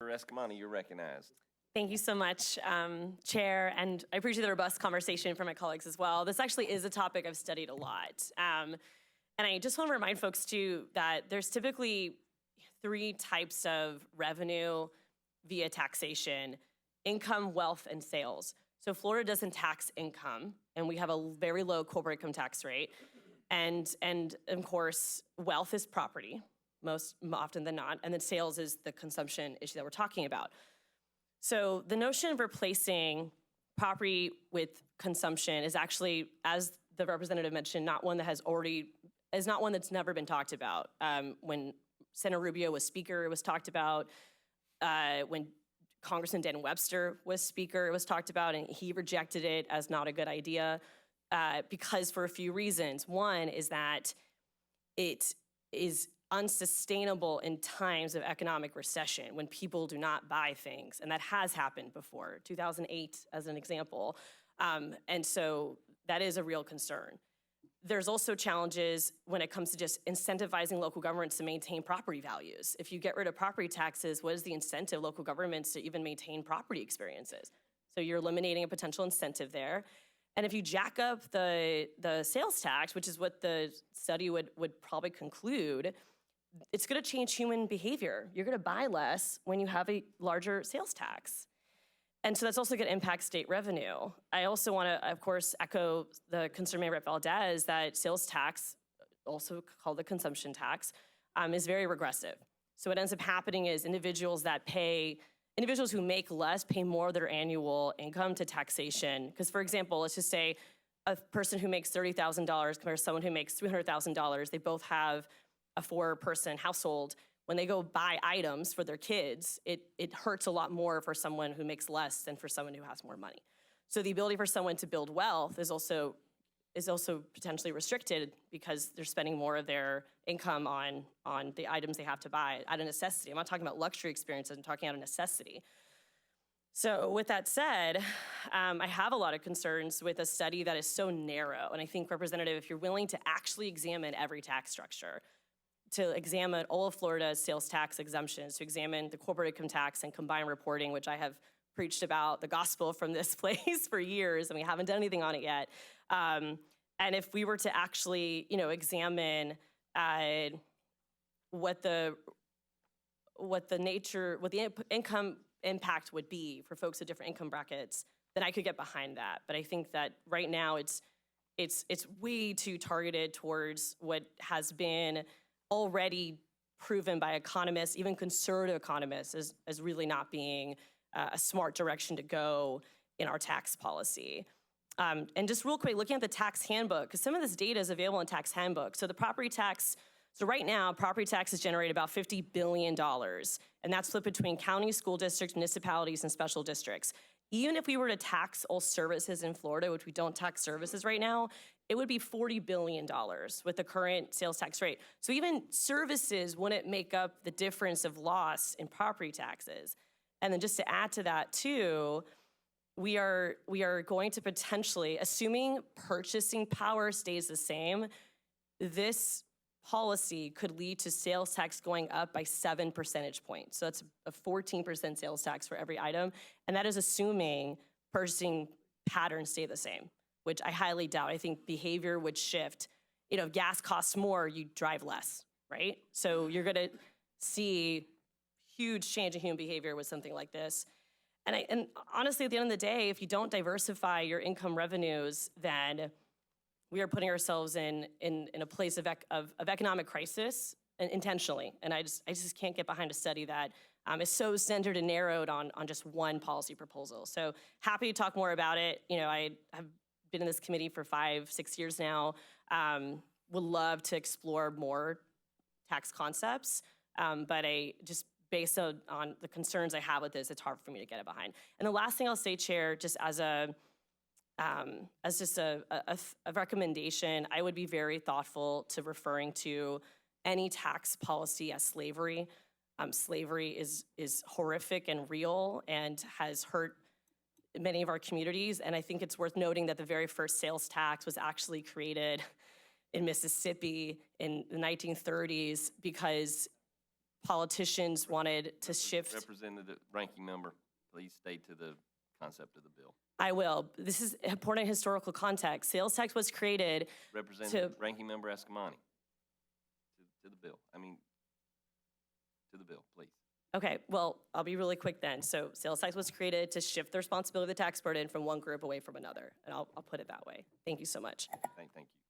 Senator Eskamani, you're recognized. Thank you so much, Chair, and I appreciate the robust conversation from my colleagues as well. This actually is a topic I've studied a lot. And I just want to remind folks, too, that there's typically 3 types of revenue via taxation: income, wealth, and sales. So Florida doesn't tax income, and we have a very low corporate income tax rate. And of course, wealth is property, most often than not, and then sales is the consumption issue that we're talking about. So the notion of replacing property with consumption is actually, as the representative mentioned, not one that's never been talked about. When Senator Rubio was speaker, it was talked about. When Congressman Dan Webster was speaker, it was talked about, and he rejected it as not a good idea because for a few reasons. One is that it is unsustainable in times of economic recession when people do not buy things, and that has happened before, 2008 as an example. And so that is a real concern. There's also challenges when it comes to just incentivizing local governments to maintain property values. If you get rid of property taxes, what is the incentive local governments to even maintain property experiences? So you're eliminating a potential incentive there. And if you jack up the sales tax, which is what the study would probably conclude, it's gonna change human behavior. You're gonna buy less when you have a larger sales tax. And so that's also going to impact state revenue. I also want to, of course, echo the concern made by Rep. Valdez that sales tax, also called the consumption tax, is very regressive. So what ends up happening is individuals who make less pay more of their annual income to taxation. Because, for example, let's just say a person who makes $30,000 compared to someone who makes $300,000, they both have a 4-person household. When they go buy items for their kids, it hurts a lot more for someone who makes less than for someone who has more money. So the ability for someone to build wealth is also potentially restricted because they're spending more of their income on the items they have to buy out of necessity. I'm not talking about luxury experiences, I'm talking out of necessity. So with that said, I have a lot of concerns with a study that is so narrow. And I think, Representative, if you're willing to actually examine every tax structure, to examine all of Florida's sales tax exemptions, to examine the corporate income tax and combined reporting, which I have preached about the gospel from this place for years, and we haven't done anything on it yet. And if we were to actually, examine what the income impact would be for folks at different income brackets, then I could get behind that. But I think that right now it's way too targeted towards what has been already proven by economists, even conservative economists, as really not being a smart direction to go in our tax policy. And just real quick, looking at the tax handbook, because some of this data is available in tax handbook. So the property tax, so right now, property taxes generate about $50 billion, and that's split between counties, school districts, municipalities, and special districts. Even if we were to tax all services in Florida, which we don't tax services right now, it would be $40 billion with the current sales tax rate. So even services wouldn't make up the difference of loss in property taxes. And then just to add to that too, we are going to potentially, assuming purchasing power stays the same, this policy could lead to sales tax going up by 7 percentage points. So that's a 14% sales tax for every item. And that is assuming purchasing patterns stay the same, which I highly doubt. I think behavior would shift. If gas costs more, you drive less, right? So you're gonna see huge change in human behavior with something like this. And honestly, at the end of the day, if you don't diversify your income revenues, then we are putting ourselves in a place of economic crisis intentionally. And I just can't get behind a study that is so centered and narrowed on just one policy proposal. So happy to talk more about it. I have been in this committee for 5-6 years now. Would love to explore more tax concepts, but based on the concerns I have with this, it's hard for me to get it behind. And the last thing I'll say, Chair, just as a recommendation, I would be very thoughtful to referring to any tax policy as slavery. Slavery is horrific and real and has hurt many of our communities. And I think it's worth noting that the very first sales tax was actually created in Mississippi in the 1930s because politicians wanted to shift. Representative Ranking Member, please stay to the concept of the bill. I will. This is important historical context. Sales tax was created Representative Ranking Member Eskamani, to the bill. I mean, to the bill, please. Okay, well, I'll be really quick then. So sales tax was created to shift the responsibility of the tax burden from one group away from another, and I'll put it that way. Thank you so much. Thank you.